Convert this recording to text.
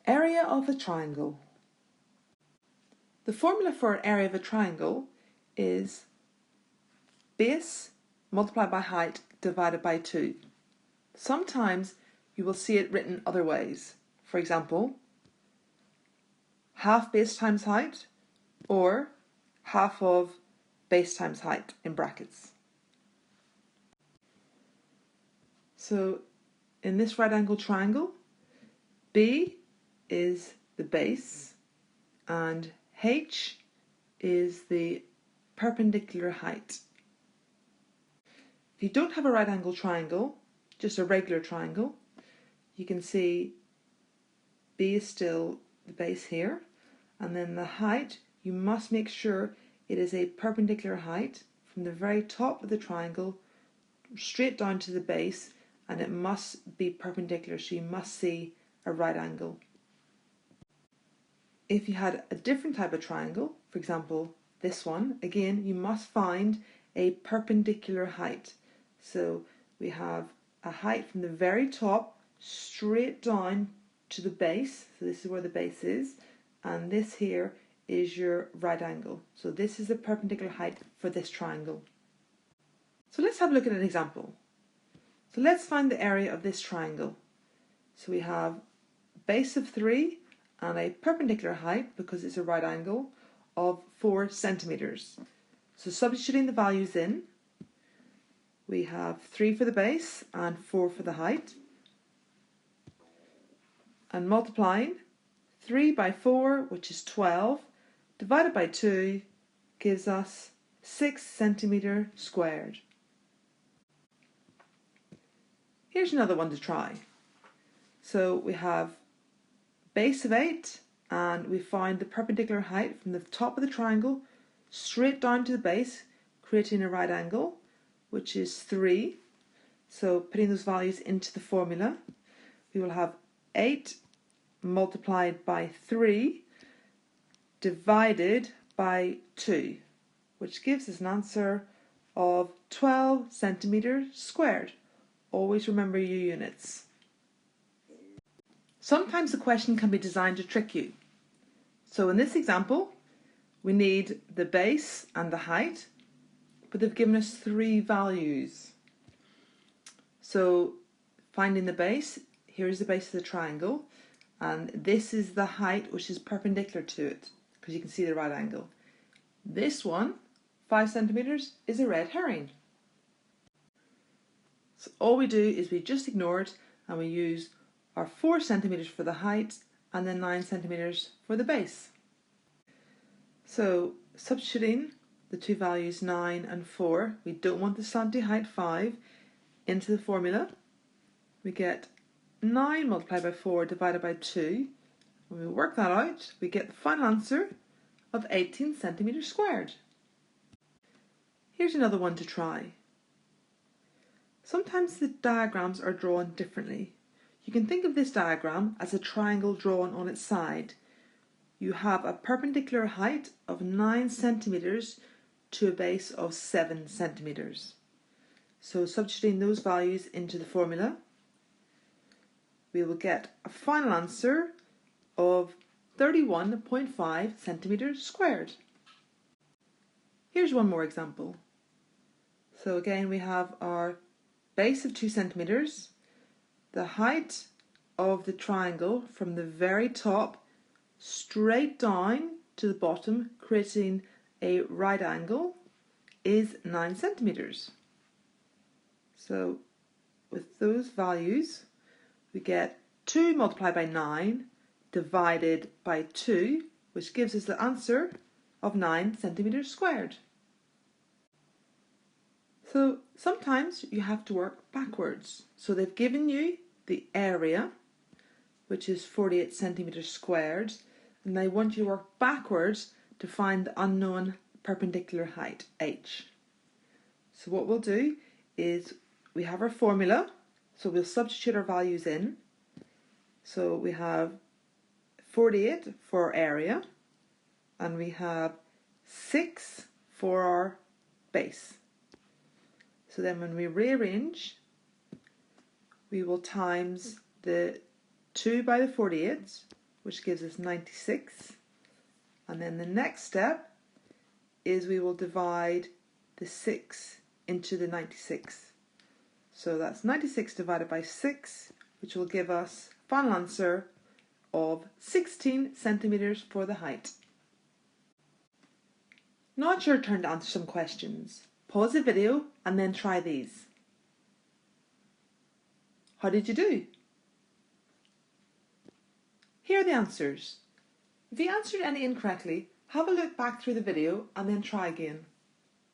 Area of a triangle. The formula for an area of a triangle is base multiplied by height divided by 2. Sometimes you will see it written other ways. For example, half base times height, or half of base times height in brackets. So in this right angle triangle, B is the base and H is the perpendicular height. If you don't have a right angle triangle, just a regular triangle, you can see B is still the base here, and then the height, you must make sure it is a perpendicular height from the very top of the triangle straight down to the base, and it must be perpendicular, so you must see a right angle. If you had a different type of triangle, for example this one, again you must find a perpendicular height. So we have a height from the very top straight down to the base, so this is where the base is, and this here is your right angle. So this is the perpendicular height for this triangle. So let's have a look at an example. So let's find the area of this triangle. So we have a base of 3 and a perpendicular height, because it's a right angle, of 4 centimeters. So substituting the values in, we have 3 for the base and 4 for the height, and multiplying 3 by 4, which is 12, divided by 2 gives us 6 centimeter squared. Here's another one to try. So we have base of 8, and we find the perpendicular height from the top of the triangle straight down to the base, creating a right angle, which is 3. So putting those values into the formula, we will have 8 multiplied by 3 divided by 2, which gives us an answer of 12 centimeters squared. Always remember your units. Sometimes the question can be designed to trick you. So in this example, we need the base and the height, but they've given us 3 values. So finding the base, here's the base of the triangle, and this is the height which is perpendicular to it, because you can see the right angle. This one, 5 centimeters, is a red herring. So all we do is we just ignore it, and we use our 4 centimeters for the height and then 9 centimeters for the base. So substituting the 2 values 9 and 4, we don't want the slanty height 5, into the formula. We get 9 multiplied by 4 divided by 2. When we work that out, we get the final answer of 18 centimeters squared. Here's another one to try. Sometimes the diagrams are drawn differently. You can think of this diagram as a triangle drawn on its side. You have a perpendicular height of 9 centimeters to a base of 7 centimeters. So substituting those values into the formula, we will get a final answer of 31.5 centimeters squared. Here's one more example. So again, we have our base of 2 centimeters, the height of the triangle from the very top straight down to the bottom, creating a right angle, is 9 centimeters. So with those values, we get 2 multiplied by 9 divided by 2, which gives us the answer of 9 centimeters squared. So sometimes you have to work backwards. So they've given you the area, which is 48 centimeters squared, and they want you to work backwards to find the unknown perpendicular height, h. So what we'll do is we have our formula, so we'll substitute our values in. So we have 48 for our area, and we have 6 for our base. So then when we rearrange, we will times the 2 by the 48, which gives us 96. And then the next step is we will divide the 6 into the 96. So that's 96 divided by 6, which will give us a final answer of 16 centimetres for the height. Now it's your turn to answer some questions. Pause the video and then try these. How did you do? Here are the answers. If you answered any incorrectly, have a look back through the video and then try again.